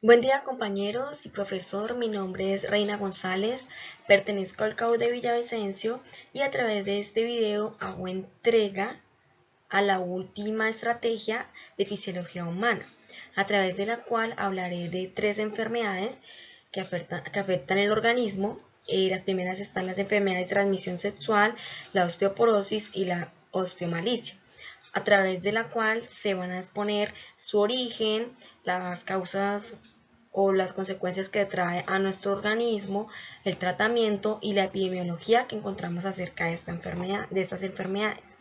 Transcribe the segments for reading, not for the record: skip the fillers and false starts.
Buen día compañeros y profesor, mi nombre es Reina González, pertenezco al CAU de Villavicencio y a través de este video hago entrega a la última estrategia de fisiología humana, a través de la cual hablaré de tres enfermedades que afectan el organismo. Las primeras están las enfermedades de transmisión sexual, la osteoporosis y la osteomalicia, a través de la cual se van a exponer su origen, las causas o las consecuencias que trae a nuestro organismo, el tratamiento y la epidemiología que encontramos acerca de estas enfermedades.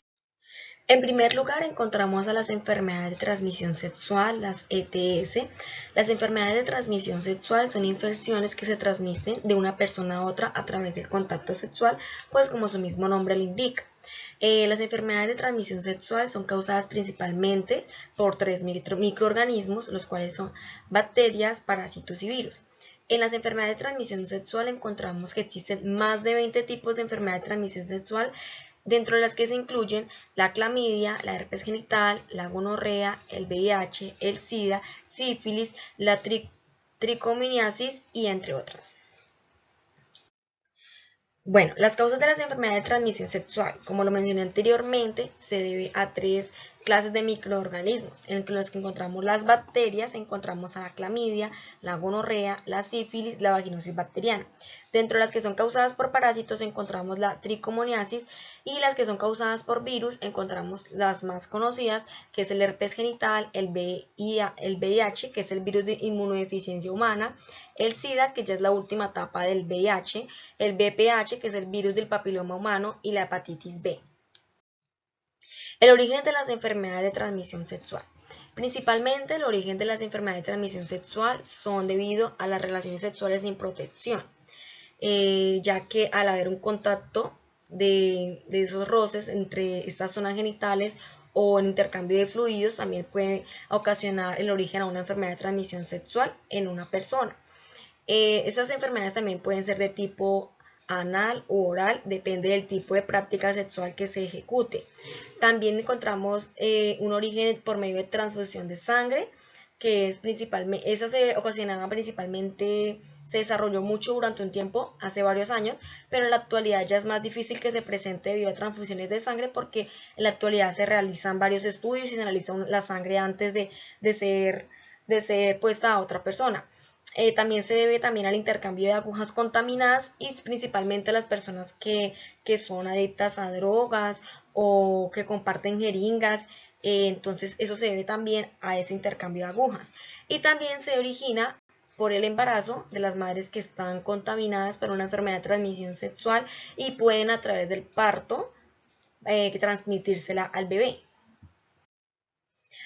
En primer lugar, encontramos a las enfermedades de transmisión sexual, las ETS. Las enfermedades de transmisión sexual son infecciones que se transmiten de una persona a otra a través del contacto sexual, pues como su mismo nombre lo indica. Las enfermedades de transmisión sexual son causadas principalmente por tres microorganismos, los cuales son bacterias, parásitos y virus. En las enfermedades de transmisión sexual encontramos que existen más de 20 tipos de enfermedades de transmisión sexual, dentro de las que se incluyen la clamidia, la herpes genital, la gonorrea, el VIH, el SIDA, sífilis, la tricomoniasis y entre otras. Bueno, las causas de las enfermedades de transmisión sexual, como lo mencioné anteriormente, se debe a tres clases de microorganismos, en los que encontramos las bacterias, encontramos a la clamidia, la gonorrea, la sífilis, la vaginosis bacteriana. Dentro de las que son causadas por parásitos encontramos la tricomoniasis, y las que son causadas por virus encontramos las más conocidas, que es el herpes genital, el VIH, que es el virus de inmunodeficiencia humana, el SIDA, que ya es la última etapa del VIH, el VPH, que es el virus del papiloma humano, y la hepatitis B. El origen de las enfermedades de transmisión sexual. Principalmente el origen de las enfermedades de transmisión sexual son debido a las relaciones sexuales sin protección, ya que al haber un contacto de esos roces entre estas zonas genitales o en intercambio de fluidos también puede ocasionar el origen a una enfermedad de transmisión sexual en una persona. Estas enfermedades también pueden ser de tipo anal u oral, depende del tipo de práctica sexual que se ejecute. También encontramos un origen por medio de transfusión de sangre, que es principalmente, esa se ocasionaba principalmente, se desarrolló mucho durante un tiempo, hace varios años, pero en la actualidad ya es más difícil que se presente debido a transfusiones de sangre, porque en la actualidad se realizan varios estudios y se analiza la sangre antes de ser puesta a otra persona. También se debe también al intercambio de agujas contaminadas y principalmente a las personas que son adictas a drogas o que comparten jeringas. Entonces eso se debe también a ese intercambio de agujas. Y también se origina por el embarazo de las madres que están contaminadas por una enfermedad de transmisión sexual y pueden a través del parto transmitírsela al bebé.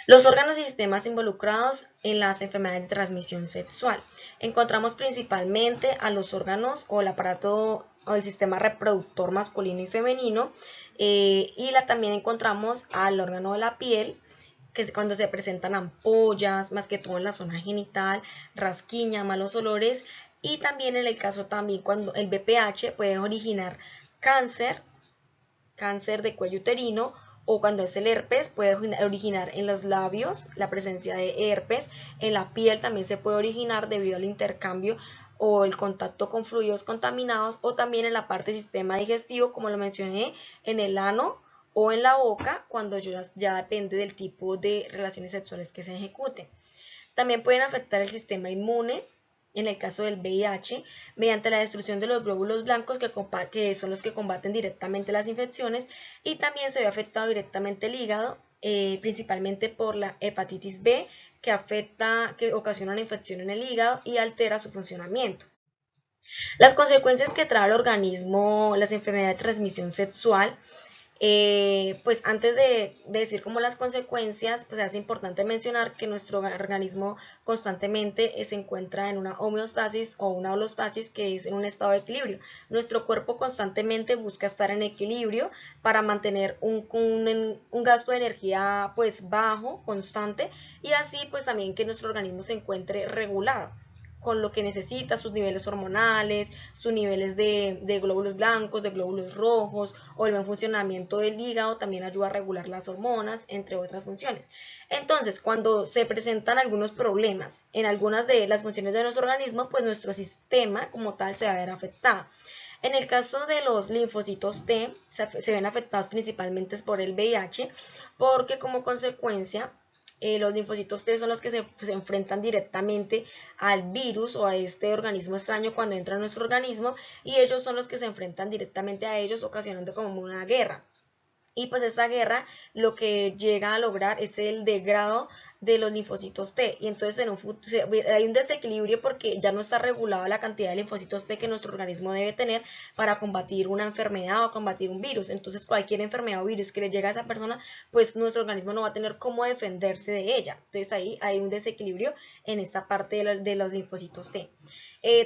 Los órganos y sistemas involucrados en las enfermedades de transmisión sexual. Encontramos principalmente a los órganos o el aparato o el sistema reproductor masculino y femenino, también encontramos al órgano de la piel, que es cuando se presentan ampollas, más que todo en la zona genital, rasquiña, malos olores, y también en el caso también cuando el BPH puede originar cáncer de cuello uterino, o cuando es el herpes puede originar en los labios la presencia de herpes, en la piel también se puede originar debido al intercambio o el contacto con fluidos contaminados, o también en la parte del sistema digestivo, como lo mencioné, en el ano o en la boca, cuando ya depende del tipo de relaciones sexuales que se ejecuten. También pueden afectar el sistema inmune, en el caso del VIH, mediante la destrucción de los glóbulos blancos que son los que combaten directamente las infecciones, y también se ve afectado directamente el hígado, principalmente por la hepatitis B, que ocasiona una infección en el hígado y altera su funcionamiento. Las consecuencias que trae al organismo las enfermedades de transmisión sexual. Pues antes de decir como las consecuencias, pues es importante mencionar que nuestro organismo constantemente se encuentra en una homeostasis o una holostasis, que es en un estado de equilibrio. Nuestro cuerpo constantemente busca estar en equilibrio para mantener un gasto de energía pues bajo, constante, y así pues también que nuestro organismo se encuentre regulado. con lo que necesita, sus niveles hormonales, sus niveles de glóbulos blancos, de glóbulos rojos, o el buen funcionamiento del hígado también ayuda a regular las hormonas, entre otras funciones. Entonces, cuando se presentan algunos problemas en algunas de las funciones de nuestro organismo, pues nuestro sistema como tal se va a ver afectado. En el caso de los linfocitos T, se ven afectados principalmente por el VIH, porque como consecuencia los linfocitos T son los que se enfrentan directamente al virus o a este organismo extraño cuando entra en nuestro organismo, y ellos son los que se enfrentan directamente a ellos, ocasionando como una guerra. Y pues esta guerra lo que llega a lograr es el degrado de los linfocitos T. Y entonces en un futuro hay un desequilibrio porque ya no está regulada la cantidad de linfocitos T que nuestro organismo debe tener para combatir una enfermedad o combatir un virus. Entonces cualquier enfermedad o virus que le llegue a esa persona, pues nuestro organismo no va a tener cómo defenderse de ella. Entonces ahí hay un desequilibrio en esta parte de los linfocitos T.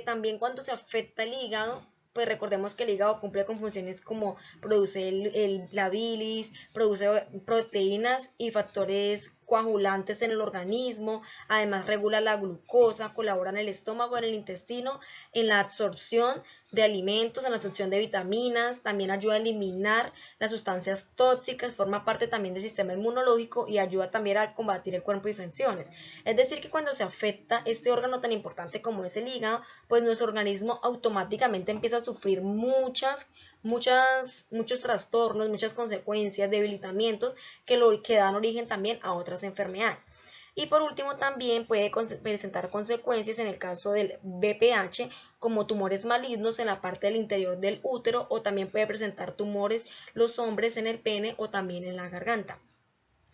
También cuando se afecta el hígado, pues recordemos que el hígado cumple con funciones como produce la bilis, produce proteínas y factores coagulantes en el organismo, además regula la glucosa, colabora en el estómago, en el intestino, en la absorción de alimentos, en la absorción de vitaminas, también ayuda a eliminar las sustancias tóxicas, forma parte también del sistema inmunológico y ayuda también a combatir el cuerpo de infecciones. Es decir, que cuando se afecta este órgano tan importante como es el hígado, pues nuestro organismo automáticamente empieza a sufrir muchos trastornos, muchas consecuencias, debilitamientos que dan origen también a otras enfermedades. Y por último también puede presentar consecuencias en el caso del BPH como tumores malignos en la parte del interior del útero, o también puede presentar tumores los hombres en el pene o también en la garganta.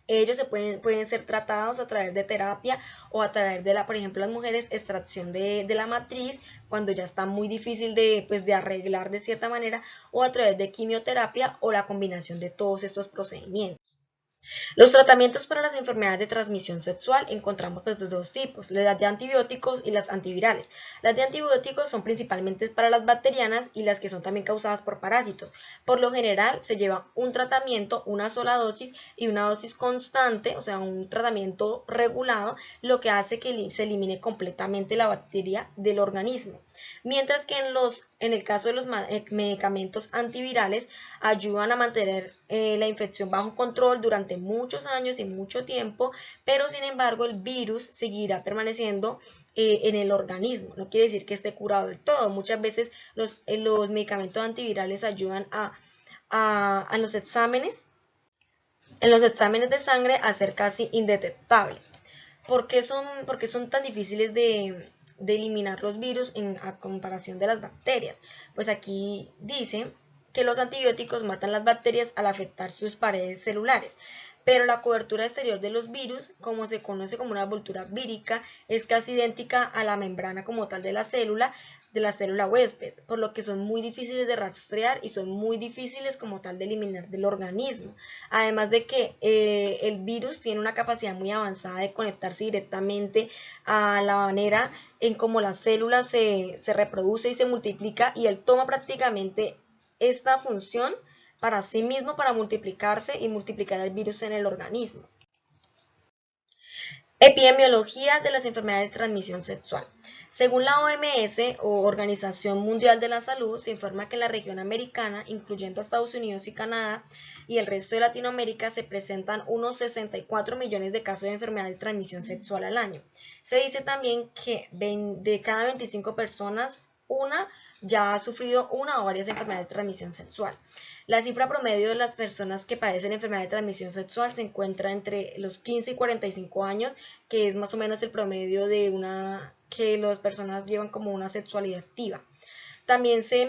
Ellos pueden ser tratados a través de terapia o a través de por ejemplo, las mujeres, extracción de la matriz, cuando ya está muy difícil de arreglar de cierta manera, o a través de quimioterapia o la combinación de todos estos procedimientos. Los tratamientos para las enfermedades de transmisión sexual encontramos pues de dos tipos, las de antibióticos y las antivirales. Las de antibióticos son principalmente para las bacterianas y las que son también causadas por parásitos. Por lo general se lleva un tratamiento, una sola dosis y una dosis constante, o sea, un tratamiento regulado, lo que hace que se elimine completamente la bacteria del organismo. Mientras que en el caso de los medicamentos antivirales ayudan a mantener la infección bajo control durante muchos años y mucho tiempo, pero sin embargo el virus seguirá permaneciendo en el organismo. No quiere decir que esté curado del todo. Muchas veces los medicamentos antivirales ayudan en los exámenes de sangre a ser casi indetectable. ¿Por qué son tan difíciles de eliminar los virus a comparación de las bacterias? Pues aquí dice que los antibióticos matan las bacterias al afectar sus paredes celulares, pero la cobertura exterior de los virus, como se conoce como una envoltura vírica, es casi idéntica a la membrana como tal de la célula huésped, por lo que son muy difíciles de rastrear y son muy difíciles como tal de eliminar del organismo. Además de que el virus tiene una capacidad muy avanzada de conectarse directamente a la manera en cómo la célula se reproduce y se multiplica, y él toma prácticamente esta función para sí mismo, para multiplicarse y multiplicar el virus en el organismo. Epidemiología de las enfermedades de transmisión sexual. Según la OMS o Organización Mundial de la Salud, se informa que en la región americana, incluyendo Estados Unidos y Canadá y el resto de Latinoamérica, se presentan unos 64 millones de casos de enfermedades de transmisión sexual al año. Se dice también que de cada 25 personas, una ya ha sufrido una o varias enfermedades de transmisión sexual. La cifra promedio de las personas que padecen enfermedad de transmisión sexual se encuentra entre los 15 y 45 años, que es más o menos el promedio que las personas llevan como una sexualidad activa. También se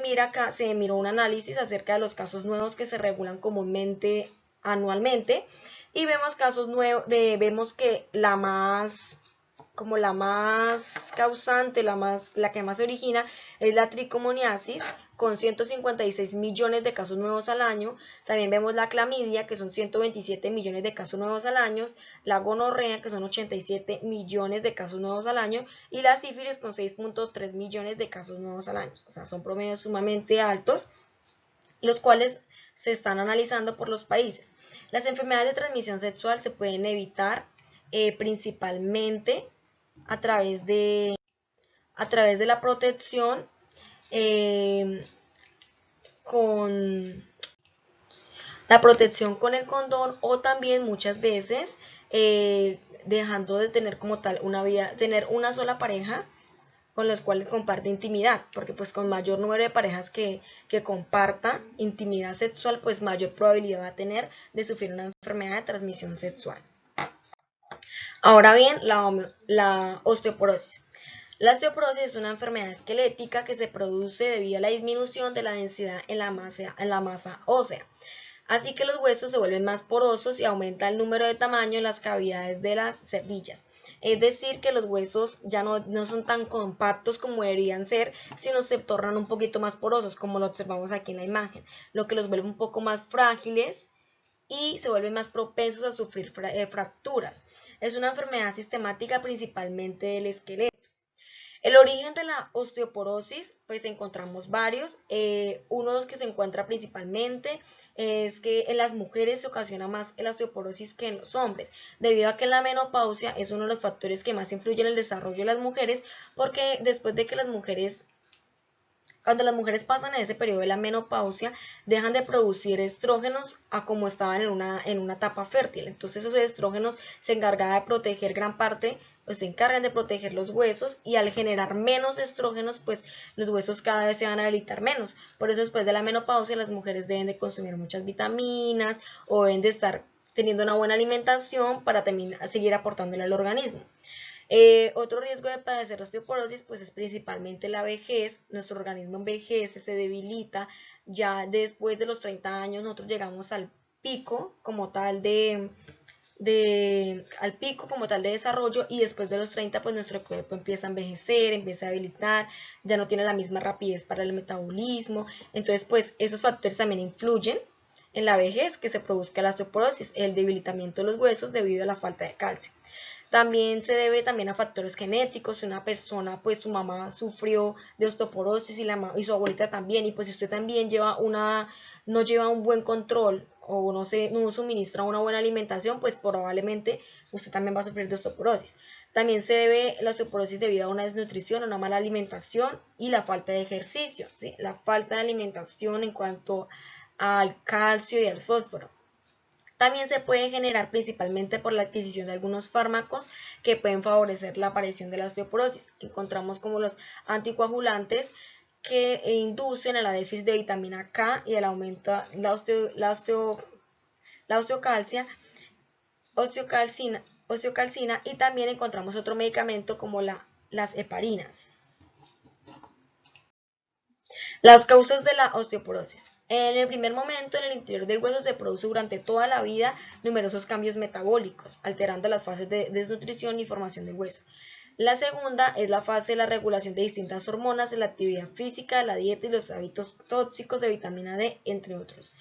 miró un análisis acerca de los casos nuevos que se regulan comúnmente anualmente, y vemos vemos que la más causante, la que más se origina es la tricomoniasis, con 156 millones de casos nuevos al año. También vemos la clamidia, que son 127 millones de casos nuevos al año, la gonorrea, que son 87 millones de casos nuevos al año, y la sífilis, con 6.3 millones de casos nuevos al año. O sea, son promedios sumamente altos, los cuales se están analizando por los países. Las enfermedades de transmisión sexual se pueden evitar principalmente a través de a través de la protección con el condón, o también muchas veces dejando de tener como tal una vida, tener una sola pareja con los cuales comparte intimidad, porque pues con mayor número de parejas que comparta intimidad sexual, pues mayor probabilidad va a tener de sufrir una enfermedad de transmisión sexual. Ahora bien, la osteoporosis. La osteoporosis es una enfermedad esquelética que se produce debido a la disminución de la densidad en la masa ósea. Así que los huesos se vuelven más porosos y aumenta el número de tamaño en las cavidades de las cervillas. Es decir, que los huesos ya no son tan compactos como deberían ser, sino se tornan un poquito más porosos, como lo observamos aquí en la imagen, lo que los vuelve un poco más frágiles y se vuelven más propensos a sufrir fracturas. Es una enfermedad sistemática principalmente del esqueleto. El origen de la osteoporosis, pues encontramos varios. Uno de los que se encuentra principalmente es que en las mujeres se ocasiona más la osteoporosis que en los hombres, debido a que la menopausia es uno de los factores que más influyen en el desarrollo de las mujeres, porque después de que cuando las mujeres pasan a ese periodo de la menopausia, dejan de producir estrógenos a como estaban en una etapa fértil. Entonces esos estrógenos se encargan de proteger gran parte, pues se encargan de proteger los huesos, y al generar menos estrógenos, pues los huesos cada vez se van a debilitar menos. Por eso después de la menopausia las mujeres deben de consumir muchas vitaminas o deben de estar teniendo una buena alimentación para seguir aportándole al organismo. Otro riesgo de padecer osteoporosis pues es principalmente la vejez. Nuestro organismo envejece, se debilita. Ya después de los 30 años nosotros llegamos al pico como tal de desarrollo, y después de los 30 pues nuestro cuerpo empieza a envejecer, empieza a debilitar, ya no tiene la misma rapidez para el metabolismo. Entonces pues esos factores también influyen en la vejez, que se produzca la osteoporosis, el debilitamiento de los huesos debido a la falta de calcio. También se debe también a factores genéticos. Si una persona, pues su mamá sufrió de osteoporosis y su abuelita también, y pues si usted también no lleva un buen control o no suministra una buena alimentación, pues probablemente usted también va a sufrir de osteoporosis. También se debe la osteoporosis debido a una desnutrición, una mala alimentación y la falta de ejercicio, ¿sí? La falta de alimentación en cuanto al calcio y al fósforo. También se puede generar principalmente por la adquisición de algunos fármacos que pueden favorecer la aparición de la osteoporosis. Encontramos como los anticoagulantes, que inducen a la déficit de vitamina K y el aumento de la osteocalcina, y también encontramos otro medicamento como las heparinas. Las causas de la osteoporosis. En el primer momento, en el interior del hueso se produce durante toda la vida numerosos cambios metabólicos, alterando las fases de desnutrición y formación del hueso. La segunda es la fase de la regulación de distintas hormonas, de la actividad física, la dieta y los hábitos tóxicos de vitamina D, entre otros.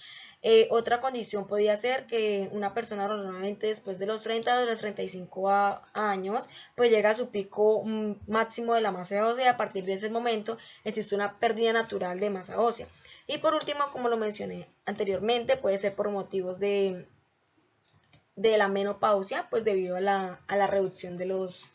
Otra condición podría ser que una persona normalmente después de los 30 o de los 35 años pues llega a su pico máximo de la masa ósea, y a partir de ese momento existe una pérdida natural de masa ósea. Y por último, como lo mencioné anteriormente, puede ser por motivos de la menopausia, pues debido a la reducción de los...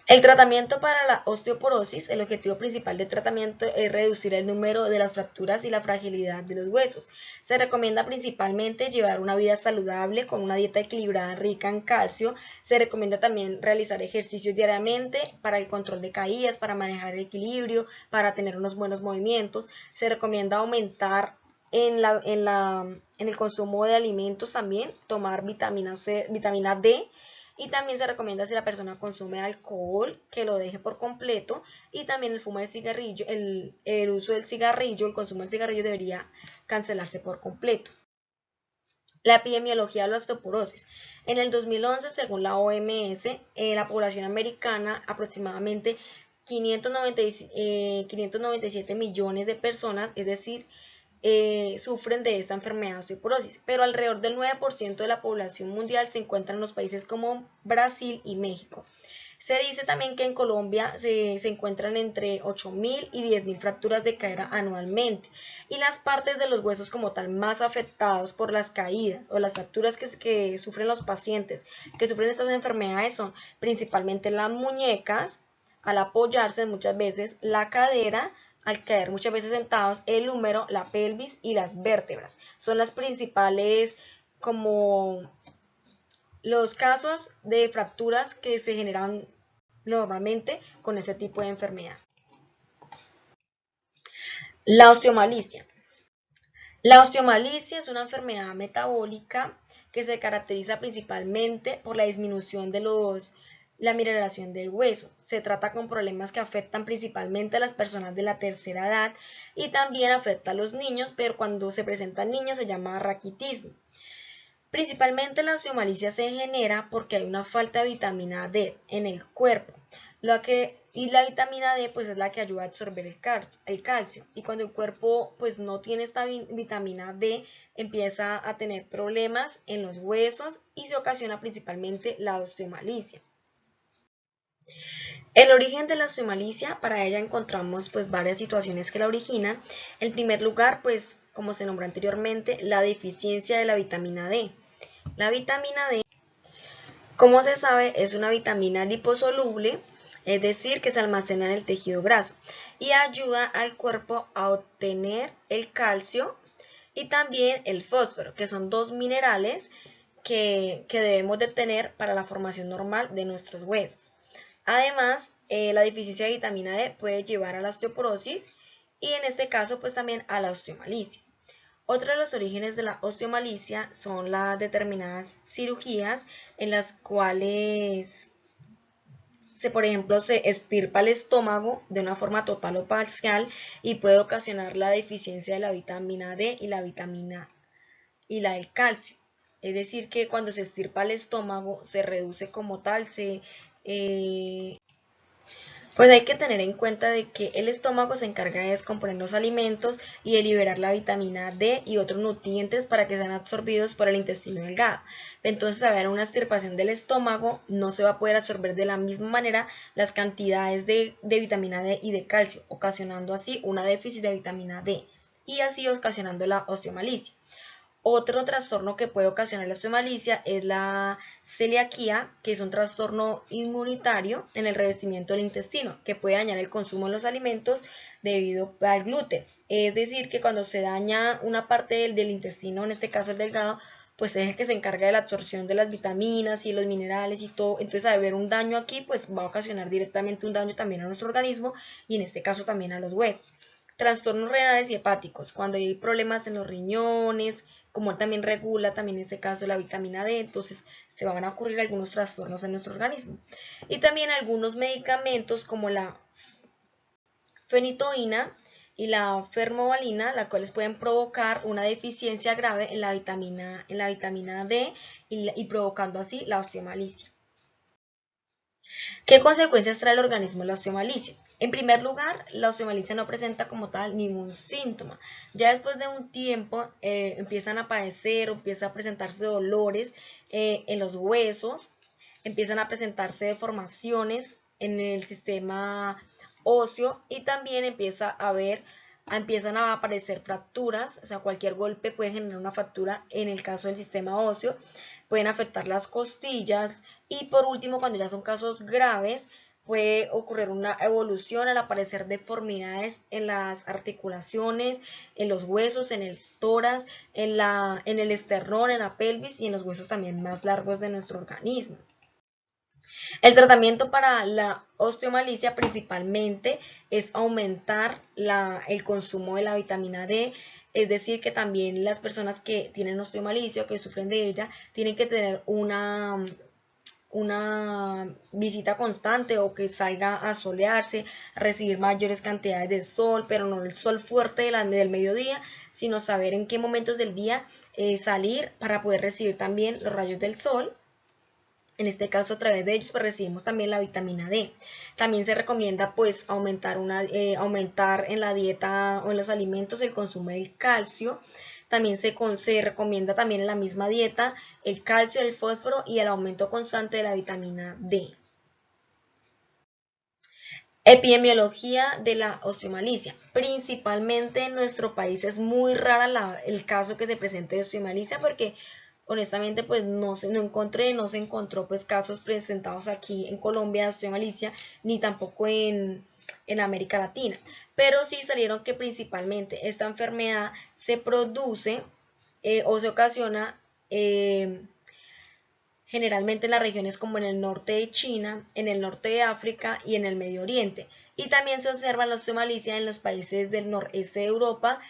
El tratamiento para la osteoporosis, el objetivo principal del tratamiento es reducir el número de las fracturas y la fragilidad de los huesos. Se recomienda principalmente llevar una vida saludable con una dieta equilibrada rica en calcio. Se recomienda también realizar ejercicios diariamente para el control de caídas, para manejar el equilibrio, para tener unos buenos movimientos. Se recomienda aumentar en el consumo de alimentos también, tomar vitamina D. Y también se recomienda, si la persona consume alcohol, que lo deje por completo. Y también el fumo de cigarrillo, el uso del cigarrillo, el consumo del cigarrillo debería cancelarse por completo. La epidemiología de la osteoporosis. En el 2011, según la OMS, la población americana, aproximadamente 597 millones de personas, es decir, sufren de esta enfermedad de osteoporosis, pero alrededor del 9% de la población mundial se encuentra en los países como Brasil y México. Se dice también que en Colombia se encuentran entre 8.000 y 10.000 fracturas de cadera anualmente, y las partes de los huesos como tal más afectados por las caídas o las fracturas que sufren los pacientes que sufren estas enfermedades son principalmente las muñecas, al apoyarse muchas veces, la cadera, al caer muchas veces sentados, el húmero, la pelvis y las vértebras. Son las principales como los casos de fracturas que se generan normalmente con ese tipo de enfermedad. La osteomalicia. La osteomalicia es una enfermedad metabólica que se caracteriza principalmente por la disminución de la mineralización del hueso. Se trata con problemas que afectan principalmente a las personas de la tercera edad y también afecta a los niños, pero cuando se presentan niños se llama raquitismo. Principalmente la osteomalicia se genera porque hay una falta de vitamina D en el cuerpo, y la vitamina D pues es la que ayuda a absorber el calcio, y cuando el cuerpo pues no tiene esta vitamina D empieza a tener problemas en los huesos y se ocasiona principalmente la osteomalicia. El origen de la osteomalicia, para ella encontramos pues varias situaciones que la originan. En primer lugar, pues como se nombró anteriormente, la deficiencia de la vitamina D. La vitamina D, como se sabe, es una vitamina liposoluble, es decir, que se almacena en el tejido graso y ayuda al cuerpo a obtener el calcio y también el fósforo, que son dos minerales que debemos de tener para la formación normal de nuestros huesos. Además, la deficiencia de vitamina D puede llevar a la osteoporosis y en este caso pues también a la osteomalicia. Otro de los orígenes de la osteomalicia son las determinadas cirugías en las cuales por ejemplo, se estirpa el estómago de una forma total o parcial y puede ocasionar la deficiencia de la vitamina D y la del calcio. Es decir, que cuando se estirpa el estómago se reduce como tal, pues hay que tener en cuenta de que el estómago se encarga de descomponer los alimentos y de liberar la vitamina D y otros nutrientes para que sean absorbidos por el intestino delgado. Entonces, al haber una extirpación del estómago, no se va a poder absorber de la misma manera las cantidades de vitamina D y de calcio, ocasionando así una déficit de vitamina D y así ocasionando la osteomalicia. Otro trastorno que puede ocasionar la osteomalicia es la celiaquía, que es un trastorno inmunitario en el revestimiento del intestino, que puede dañar el consumo de los alimentos debido al gluten. Es decir, que cuando se daña una parte del intestino, en este caso el delgado, pues es el que se encarga de la absorción de las vitaminas y los minerales y todo. Entonces, al haber un daño aquí, pues va a ocasionar directamente un daño también a nuestro organismo y en este caso también a los huesos. Trastornos renales y hepáticos, cuando hay problemas en los riñones, como él también regula también en este caso la vitamina D, entonces se van a ocurrir algunos trastornos en nuestro organismo. Y también algunos medicamentos como la fenitoína y la fermobalina, las cuales pueden provocar una deficiencia grave en la vitamina D y provocando así la osteomalicia. ¿Qué consecuencias trae el organismo la osteomalicia? En primer lugar, la osteomalicia no presenta como tal ningún síntoma. Ya después de un tiempo empiezan a padecer o empiezan a presentarse dolores en los huesos, empiezan a presentarse deformaciones en el sistema óseo y también empiezan a aparecer fracturas, o sea, cualquier golpe puede generar una fractura en el caso del sistema óseo, pueden afectar las costillas y por último, cuando ya son casos graves, puede ocurrir una evolución al aparecer deformidades en las articulaciones, en los huesos, en el tórax, en el esternón, en la pelvis y en los huesos también más largos de nuestro organismo. El tratamiento para la osteomalicia principalmente es aumentar el consumo de la vitamina D, es decir, que también las personas que tienen osteomalicia o que sufren de ella tienen que tener una visita constante o que salga a solearse, a recibir mayores cantidades de sol, pero no el sol fuerte del mediodía, sino saber en qué momentos del día salir para poder recibir también los rayos del sol. En este caso, a través de ellos pues, recibimos también la vitamina D. También se recomienda pues aumentar en la dieta o en los alimentos el consumo del calcio. También se recomienda también en la misma dieta el calcio, el fósforo y el aumento constante de la vitamina D. Epidemiología de la osteomalicia. Principalmente en nuestro país es muy rara el caso que se presente de osteomalicia porque honestamente pues no se encontró pues casos presentados aquí en Colombia de osteomalicia ni tampoco en América Latina. Pero sí salieron que principalmente esta enfermedad se produce o se ocasiona generalmente en las regiones como en el norte de China, en el norte de África y en el Medio Oriente. Y también se observa la osteomalicia en los países del noreste de Europa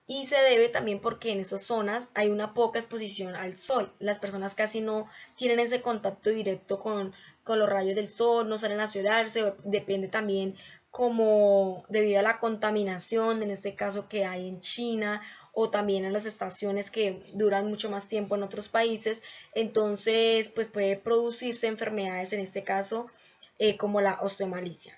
y se debe también porque en esas zonas hay una poca exposición al sol. Las personas casi no tienen ese contacto directo con los rayos del sol, no salen a asolearse, depende también como debido a la contaminación, en este caso que hay en China o también en las estaciones que duran mucho más tiempo en otros países, entonces pues puede producirse enfermedades en este caso como la osteomalicia.